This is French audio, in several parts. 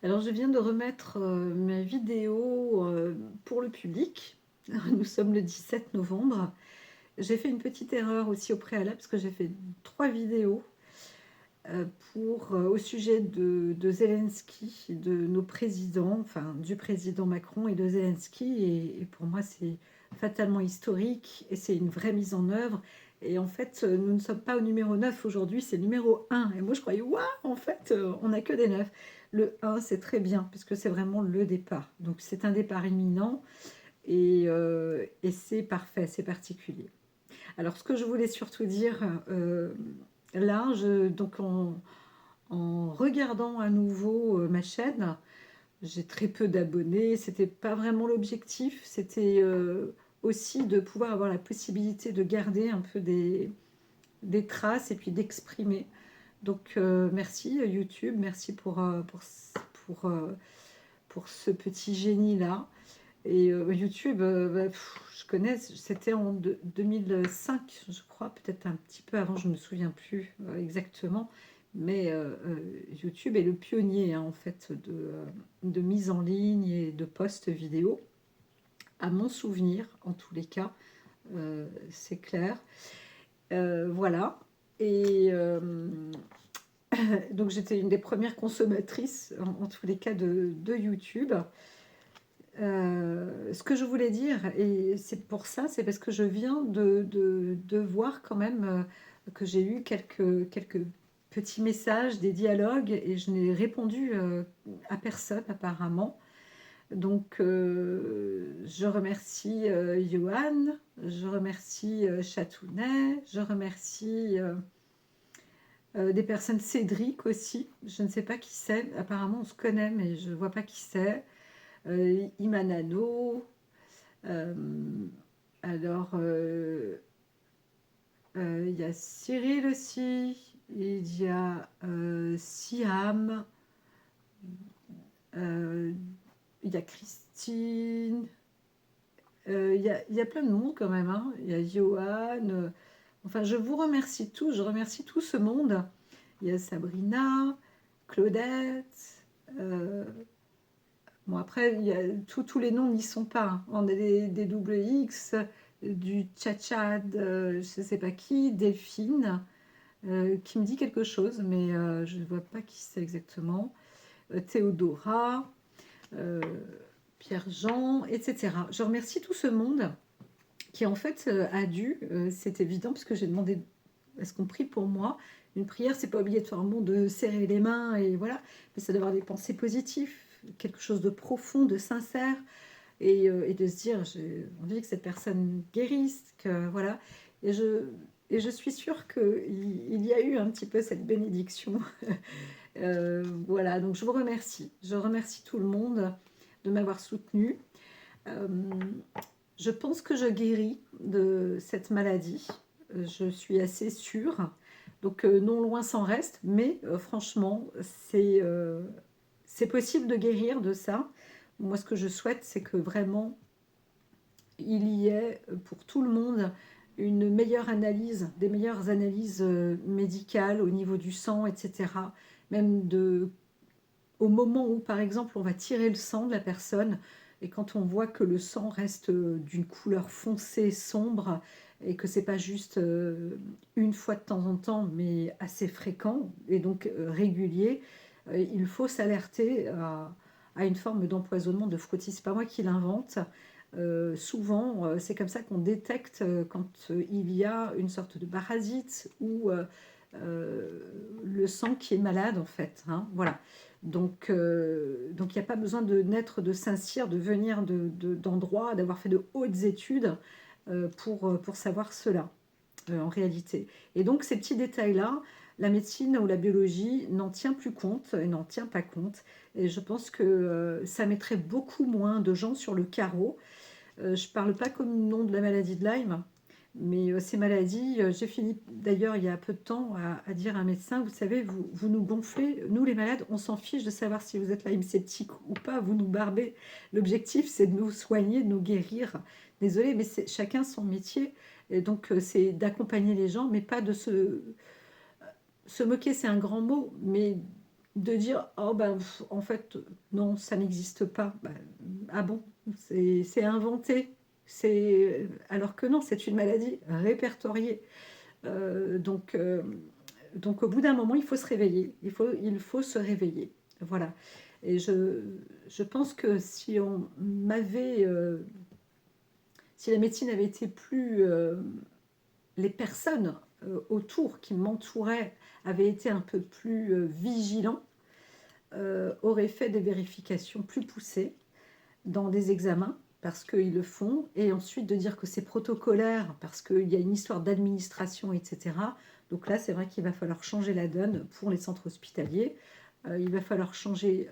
Alors, je viens de remettre ma vidéo pour le public. Nous sommes le 17 novembre. J'ai fait une petite erreur aussi au préalable parce que j'ai fait 3 vidéos au sujet de Zelensky, de nos présidents, enfin du président Macron et de Zelensky. Et pour moi, c'est fatalement historique et c'est une vraie mise en œuvre. Et en fait, nous ne sommes pas au numéro 9 aujourd'hui, c'est le numéro 1. Et moi, je croyais, waouh, en fait, on n'a que des 9. Le 1, c'est très bien, puisque c'est vraiment le départ. Donc, c'est un départ imminent et c'est parfait, c'est particulier. Alors, ce que je voulais surtout dire, là, donc en regardant à nouveau ma chaîne, j'ai très peu d'abonnés, c'était pas vraiment l'objectif, c'était aussi de pouvoir avoir la possibilité de garder un peu des traces et puis d'exprimer. Donc merci YouTube, merci pour, euh, pour ce petit génie-là. Et YouTube, je connais, c'était en 2005, je crois, peut-être un petit peu avant, je ne me souviens plus exactement. Mais YouTube est le pionnier hein, en fait de mise en ligne et de posts vidéo, à mon souvenir en tous les cas, c'est clair. Voilà. Et donc j'étais une des premières consommatrices en tous les cas de YouTube. Ce que je voulais dire, et c'est pour ça, c'est parce que je viens de voir quand même que j'ai eu quelques petits messages, des dialogues, et je n'ai répondu à personne apparemment. Donc je remercie Johan, je remercie Chatounet, je remercie des personnes, Cédric aussi, je ne sais pas qui c'est, apparemment on se connaît mais je ne vois pas qui c'est, Imanano. Euh, alors, il y a Cyril aussi, il y a Siam, euh, il y a Christine, il y a plein de monde quand même, hein. Il y a Johan. Enfin, je vous remercie tous, je remercie tout ce monde. Il y a Sabrina, Claudette. Bon, après, tous les noms n'y sont pas, hein. On a des double X, du Tchatchad, je ne sais pas qui, Delphine, qui me dit quelque chose, mais je ne vois pas qui c'est exactement. Théodora, euh, Pierre-Jean, etc. Je remercie tout ce monde qui, en fait, c'est évident, parce que j'ai demandé à ce qu'on prie pour moi. Une prière, c'est pas obligatoirement de serrer les mains, et voilà, mais ça doit avoir des pensées positives, quelque chose de profond, de sincère, et de se dire j'ai envie que cette personne guérisse, que voilà. Et je suis sûre qu'il y a eu un petit peu cette bénédiction. Voilà, donc je remercie tout le monde de m'avoir soutenu. Euh, je pense que je guéris de cette maladie, je suis assez sûre. Donc non loin s'en reste, mais franchement, c'est possible de guérir de ça. Moi, ce que je souhaite, c'est que vraiment il y ait pour tout le monde une meilleure analyse, des meilleures analyses médicales au niveau du sang, etc. Même au moment où, par exemple, on va tirer le sang de la personne, et quand on voit que le sang reste d'une couleur foncée, sombre, et que c'est pas juste une fois de temps en temps, mais assez fréquent, et donc régulier, il faut s'alerter à une forme d'empoisonnement de frottis. C'est pas moi qui l'invente. Souvent, c'est comme ça qu'on détecte quand il y a une sorte de parasite ou euh, le sang qui est malade en fait, hein, voilà. Donc il n'y a pas besoin de naître de Saint-Cyr, de venir d'endroits, d'avoir fait de hautes études pour savoir cela en réalité. Et donc ces petits détails-là, la médecine ou la biologie n'en tient plus compte et n'en tient pas compte. Et je pense que ça mettrait beaucoup moins de gens sur le carreau. Je ne parle pas comme nom de la maladie de Lyme, mais ces maladies, j'ai fini d'ailleurs il y a peu de temps à dire à un médecin, vous savez, vous nous gonflez, nous les malades, on s'en fiche de savoir si vous êtes Lyme sceptique ou pas, vous nous barbez. L'objectif, c'est de nous soigner, de nous guérir. Désolée, mais c'est chacun son métier. Et donc, c'est d'accompagner les gens, mais pas de se moquer, c'est un grand mot, mais de dire, oh ben, en fait, non, ça n'existe pas. Ben, ah bon, c'est inventé. Alors que non, c'est une maladie répertoriée. Euh, donc, euh, donc, au bout d'un moment, il faut se réveiller. Il faut se réveiller. Voilà. Et je pense que si la médecine avait été plus, les personnes autour qui m'entouraient avaient été un peu plus vigilants, auraient fait des vérifications plus poussées dans des examens, parce qu'ils le font, et ensuite de dire que c'est protocolaire, parce qu'il y a une histoire d'administration, etc. Donc là, c'est vrai qu'il va falloir changer la donne pour les centres hospitaliers. Il va falloir changer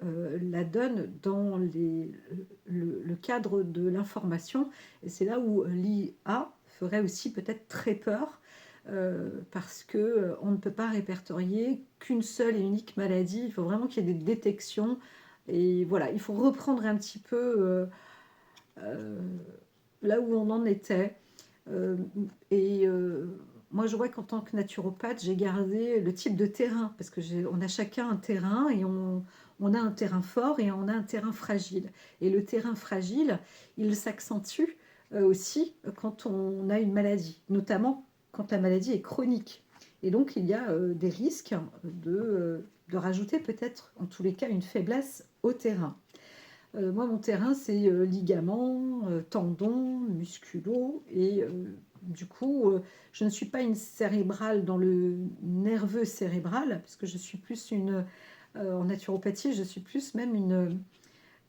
la donne dans le cadre de l'information. Et c'est là où l'IA ferait aussi peut-être très peur, parce que on ne peut pas répertorier qu'une seule et unique maladie. Il faut vraiment qu'il y ait des détections. Et voilà, il faut reprendre un petit peu euh, là où on en était. Euh, et moi, je vois qu'en tant que naturopathe, j'ai gardé le type de terrain, parce que on a chacun un terrain et on a un terrain fort et on a un terrain fragile. Et le terrain fragile, il s'accentue aussi quand on a une maladie, notamment quand la maladie est chronique. Et donc, il y a des risques de rajouter peut-être, en tous les cas, une faiblesse au terrain. Moi, mon terrain, c'est ligaments, tendons, musculo. Et du coup, je ne suis pas une cérébrale dans le nerveux cérébral, parce que je suis plus en naturopathie, je suis plus même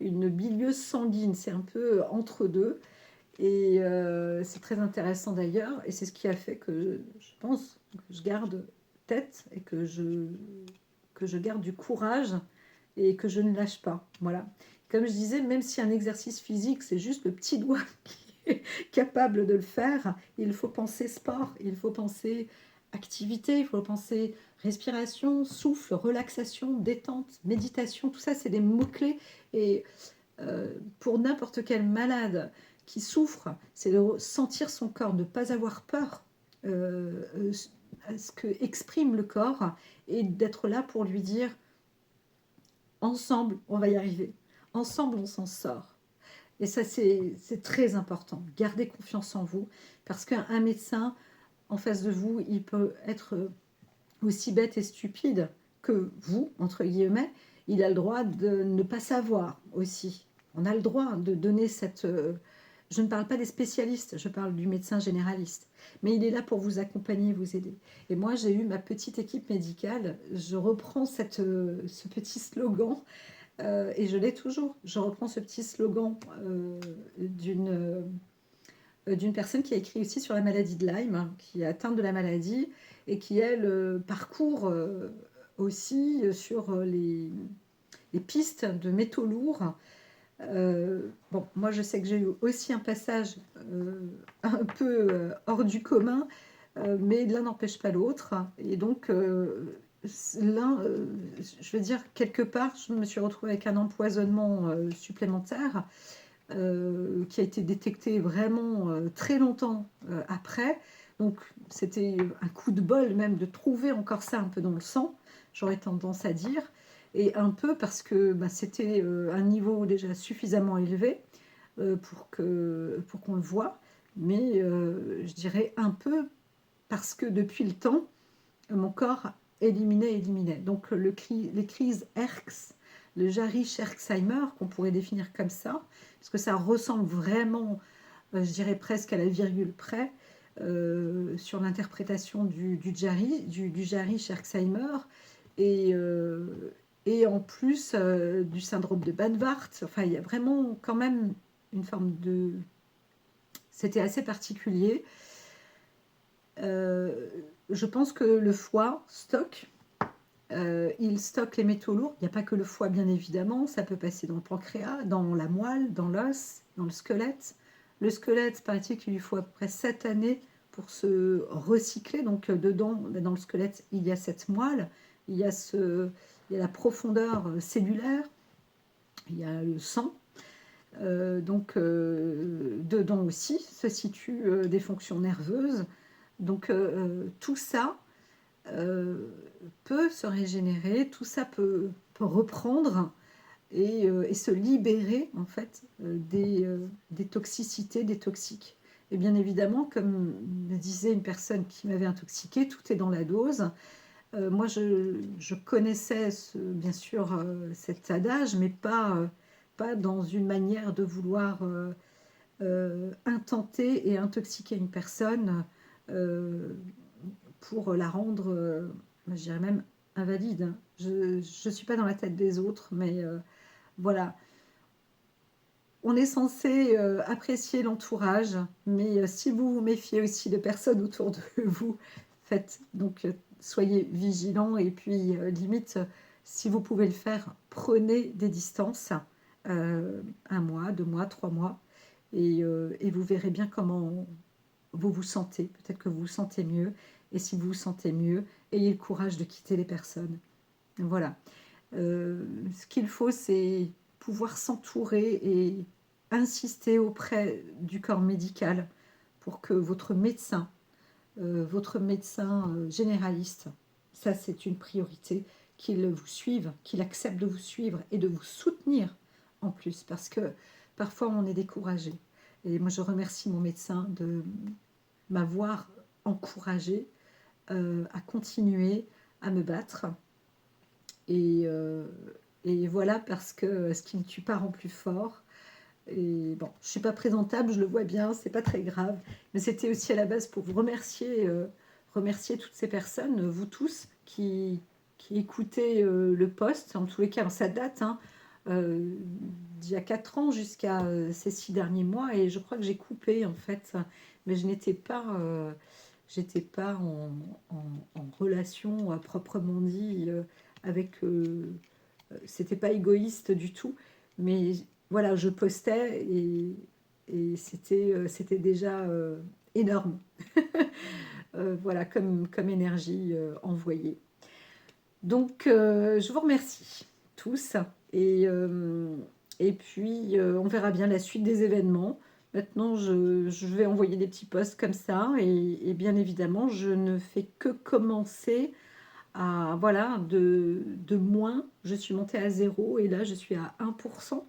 une bilieuse sanguine. C'est un peu entre deux. Et c'est très intéressant d'ailleurs. Et c'est ce qui a fait que je pense que je garde tête et que je garde du courage et que je ne lâche pas. Voilà. Comme je disais, même si un exercice physique, c'est juste le petit doigt qui est capable de le faire, il faut penser sport, il faut penser activité, il faut penser respiration, souffle, relaxation, détente, méditation. Tout ça, c'est des mots-clés. Et pour n'importe quel malade qui souffre, c'est de sentir son corps, ne pas avoir peur à ce que exprime le corps et d'être là pour lui dire ensemble, on va y arriver. Ensemble, on s'en sort. Et ça, c'est très important. Gardez confiance en vous, parce qu'un médecin en face de vous, il peut être aussi bête et stupide que vous, entre guillemets. Il a le droit de ne pas savoir aussi. On a le droit de donner cette... je ne parle pas des spécialistes, je parle du médecin généraliste. Mais il est là pour vous accompagner, vous aider. Et moi, j'ai eu ma petite équipe médicale. Je reprends ce petit slogan et je l'ai toujours. Je reprends ce petit slogan d'une personne qui a écrit aussi sur la maladie de Lyme, hein, qui est atteinte de la maladie et qui, elle, parcourt aussi sur les pistes de métaux lourds. Bon, moi, je sais que j'ai eu aussi un passage un peu hors du commun, mais l'un n'empêche pas l'autre. Et donc, l'un, je veux dire, quelque part, je me suis retrouvée avec un empoisonnement supplémentaire qui a été détecté vraiment très longtemps après. Donc, c'était un coup de bol même de trouver encore ça un peu dans le sang, j'aurais tendance à dire. Et un peu parce que bah, c'était un niveau déjà suffisamment élevé pour qu'on le voit. Mais je dirais un peu parce que depuis le temps, mon corps éliminait. Donc les crises ERX, le Jarry-Herxheimer, qu'on pourrait définir comme ça, parce que ça ressemble vraiment, je dirais presque à la virgule près, sur l'interprétation du Jarry-Herxheimer, et, et en plus du syndrome de Banvart. Enfin, il y a vraiment quand même une forme de... C'était assez particulier. Euh, je pense que le foie stocke. Il stocke les métaux lourds. Il n'y a pas que le foie, bien évidemment. Ça peut passer dans le pancréas, dans la moelle, dans l'os, dans le squelette. Le squelette, paraît-il qu'il lui faut à peu près 7 années pour se recycler. Donc, dedans, dans le squelette, il y a cette moelle. Il y a la profondeur cellulaire. Il y a le sang. Donc, dedans aussi se situent des fonctions nerveuses. Donc, tout ça euh, peut se régénérer, tout ça peut reprendre et se libérer en fait des toxicités, des toxiques. Et bien évidemment, comme me disait une personne qui m'avait intoxiquée, tout est dans la dose. Moi, je connaissais bien sûr cet adage, mais pas dans une manière de vouloir intenter et intoxiquer une personne euh, pour la rendre, je dirais même invalide, hein. Je ne suis pas dans la tête des autres, mais voilà. On est censé apprécier l'entourage, mais si vous vous méfiez aussi de personnes autour de vous, faites donc soyez vigilants et puis limite, si vous pouvez le faire, prenez des distances, un mois, 2 mois, 3 mois, et vous verrez bien comment vous vous sentez. Peut-être que vous vous sentez mieux, et si vous vous sentez mieux, ayez le courage de quitter les personnes. Voilà. Ce qu'il faut, c'est pouvoir s'entourer et insister auprès du corps médical pour que votre médecin généraliste, ça c'est une priorité, qu'il vous suive, qu'il accepte de vous suivre et de vous soutenir en plus, parce que parfois on est découragé. Et moi je remercie mon médecin de m'avoir encouragé à continuer à me battre et, euh, et voilà, parce que ce qui ne tue pas rend plus fort. Et bon, je ne suis pas présentable, je le vois bien, c'est pas très grave. Mais c'était aussi à la base pour vous remercier toutes ces personnes, vous tous, qui écoutez le post. En tous les cas, ça date, hein, euh, d'il y a 4 ans jusqu'à ces 6 derniers mois. Et je crois que j'ai coupé, en fait. Mais je n'étais pas, j'étais pas en relation à proprement dit avec. C'était pas égoïste du tout. Mais voilà, je postais et c'était déjà énorme. Voilà, comme énergie envoyée. Donc, je vous remercie tous. Et, euh, et puis, on verra bien la suite des événements. Maintenant, je vais envoyer des petits posts comme ça. Et bien évidemment, je ne fais que commencer à, voilà, de moins. Je suis montée à 0 et là, je suis à 1%.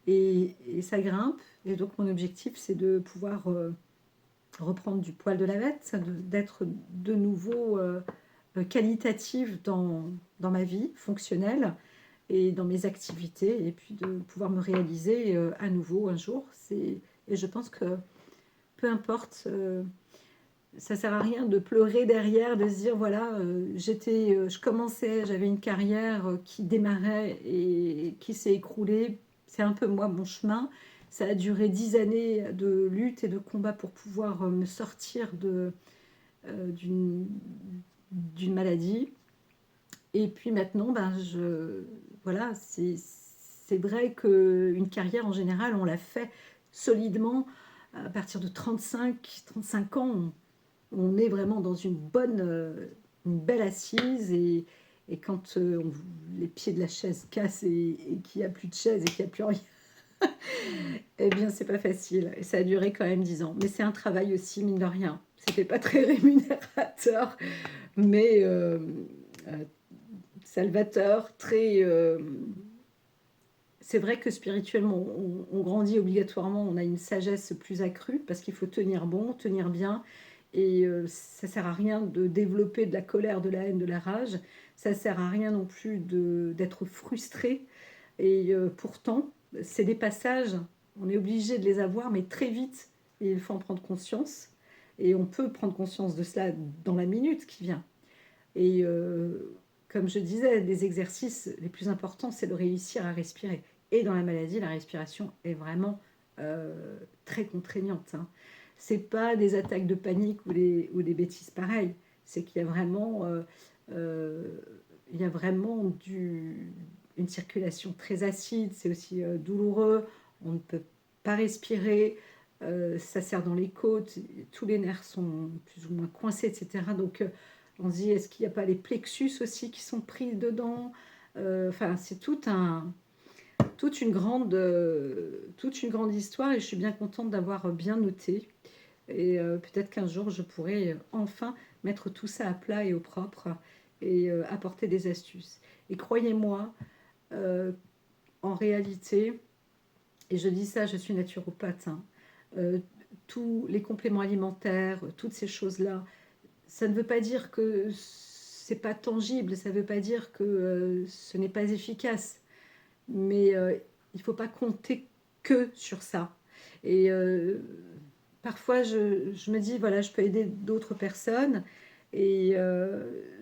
Et ça grimpe. Et donc, mon objectif, c'est de pouvoir reprendre du poil de la bête, d'être de nouveau qualitative dans ma vie fonctionnelle et dans mes activités, et puis de pouvoir me réaliser à nouveau un jour. Et je pense que peu importe, ça sert à rien de pleurer derrière, de se dire voilà, je commençais, j'avais une carrière qui démarrait et qui s'est écroulée. C'est un peu moi mon chemin. Ça a duré 10 années de lutte et de combat pour pouvoir me sortir d'une maladie. Et puis maintenant, ben, voilà, c'est vrai qu'une carrière en général, on l'a fait solidement à partir de 35 ans. On est vraiment dans une belle assise et quand les pieds de la chaise cassent et qu'il n'y a plus de chaise et qu'il n'y a plus rien, eh bien c'est pas facile. Et ça a duré quand même 10 ans. Mais c'est un travail aussi, mine de rien. C'était pas très rémunérateur, mais euh, salvateur, c'est vrai que spirituellement, on grandit obligatoirement, on a une sagesse plus accrue parce qu'il faut tenir bon, tenir bien. Et ça sert à rien de développer de la colère, de la haine, de la rage. Ça sert à rien non plus d'être frustré. Et pourtant, c'est des passages, on est obligé de les avoir, mais très vite, il faut en prendre conscience. Et on peut prendre conscience de cela dans la minute qui vient. Et comme je disais, des exercices les plus importants, c'est de réussir à respirer. Et dans la maladie, la respiration est vraiment très contraignante, hein. C'est pas des attaques de panique ou des bêtises pareilles. C'est qu'il y a vraiment, euh, il y a vraiment une circulation très acide. C'est aussi douloureux. On ne peut pas respirer. Ça serre dans les côtes. Tous les nerfs sont plus ou moins coincés, etc. Donc, on se dit, est-ce qu'il n'y a pas les plexus aussi qui sont pris dedans? Enfin, c'est toute une grande histoire et je suis bien contente d'avoir bien noté. Et peut-être qu'un jour, je pourrai enfin mettre tout ça à plat et au propre et apporter des astuces. Et croyez-moi, euh, en réalité, et je dis ça, je suis naturopathe, hein, euh, tous les compléments alimentaires, toutes ces choses-là, ça ne veut pas dire que c'est pas tangible, ça ne veut pas dire que ce n'est pas efficace, mais il ne faut pas compter que sur ça. Et parfois, je me dis, voilà, je peux aider d'autres personnes, et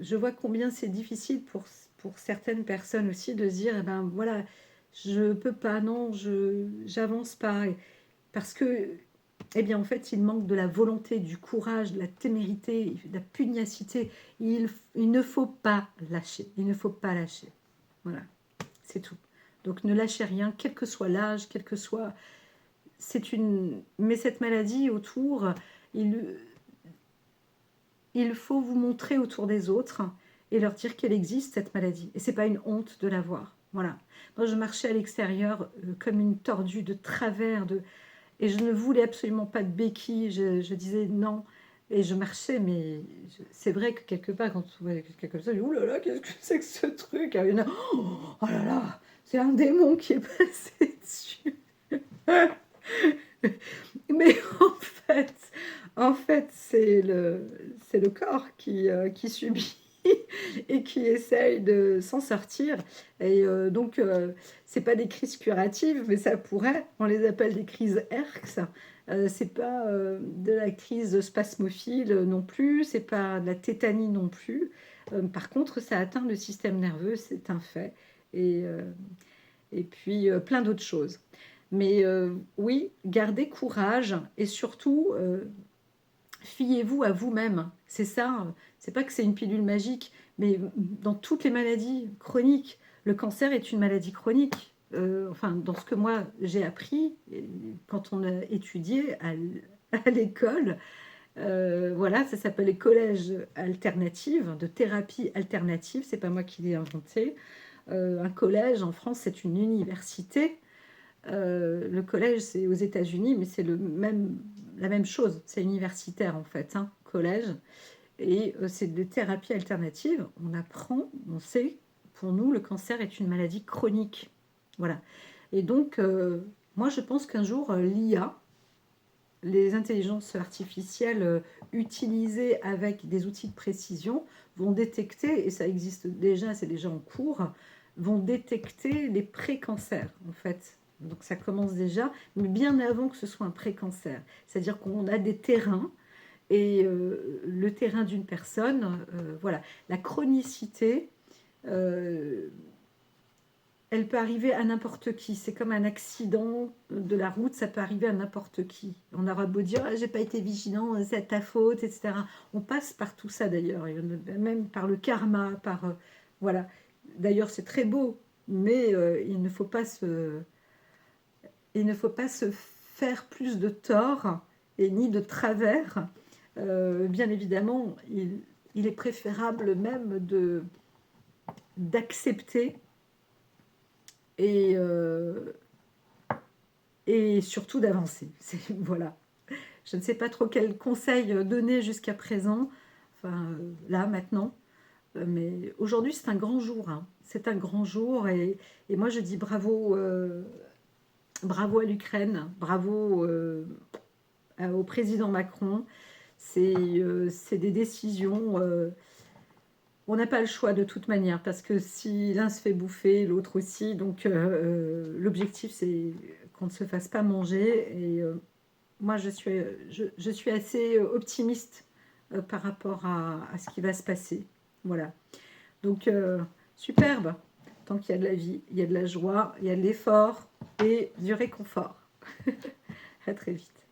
je vois combien c'est difficile pour certaines personnes aussi de se dire, eh ben voilà, je peux pas, non, je j'avance pas, parce que eh bien, en fait, il manque de la volonté, du courage, de la témérité, de la pugnacité. Il ne faut pas lâcher. Il ne faut pas lâcher. Voilà, c'est tout. Donc, ne lâchez rien, quel que soit l'âge, quel que soit... C'est une... Mais cette maladie autour, il, il faut vous montrer autour des autres et leur dire qu'elle existe, cette maladie. Et c'est pas une honte de l'avoir. Voilà. Moi, je marchais à l'extérieur comme une tordue de travers, et je ne voulais absolument pas de béquilles. Je disais non. Et je marchais, mais c'est vrai que quelque part, quand on voit quelqu'un comme ça, je dis, ouh là là, qu'est-ce que c'est que ce truc? Ah, il y en a, oh là là, c'est un démon qui est passé dessus. Mais en fait c'est le corps qui subit et qui essaye de s'en sortir. Et donc, c'est pas des crises curatives, mais ça pourrait. On les appelle des crises ERX. C'est pas de la crise spasmophile non plus, c'est pas de la tétanie non plus. Par contre, ça atteint le système nerveux, c'est un fait. Et, euh, et puis, plein d'autres choses. Mais oui, gardez courage et surtout, fiez-vous à vous-même. C'est ça, c'est pas que c'est une pilule magique, mais dans toutes les maladies chroniques, le cancer est une maladie chronique. Enfin, dans ce que moi j'ai appris, quand on a étudié à l'école, voilà, ça s'appelle les collèges alternatifs, de thérapie alternative, c'est pas moi qui l'ai inventé. Un collège en France, c'est une université. Le collège, c'est aux États-Unis, mais c'est la même chose. C'est universitaire en fait, hein, collège. Et c'est des thérapies alternatives. On apprend, on sait, pour nous, le cancer est une maladie chronique. Voilà. Et donc, moi, je pense qu'un jour, l'IA, les intelligences artificielles utilisées avec des outils de précision, vont détecter, et ça existe déjà, c'est déjà en cours, vont détecter les pré-cancers, en fait. Donc ça commence déjà, mais bien avant que ce soit un pré-cancer. C'est-à-dire qu'on a des terrains, et le terrain d'une personne, voilà. La chronicité, euh, elle peut arriver à n'importe qui. C'est comme un accident de la route, ça peut arriver à n'importe qui. On aura beau dire, ah, j'ai pas été vigilant, c'est ta faute, etc. On passe par tout ça d'ailleurs, même par le karma, par voilà. D'ailleurs, c'est très beau, mais il ne faut pas se faire plus de tort et ni de travers. Bien évidemment, il est préférable même d'accepter et, et surtout d'avancer. Voilà. Je ne sais pas trop quel conseil donner jusqu'à présent, enfin là maintenant, mais aujourd'hui c'est un grand jour. Hein. C'est un grand jour et moi je dis bravo, bravo à l'Ukraine, bravo au président Macron. C'est des décisions. On n'a pas le choix de toute manière parce que si l'un se fait bouffer, l'autre aussi. Donc l'objectif c'est qu'on ne se fasse pas manger. Et moi je suis assez optimiste par rapport à ce qui va se passer. Voilà. Donc superbe. Tant qu'il y a de la vie, il y a de la joie, il y a de l'effort et du réconfort. À très vite.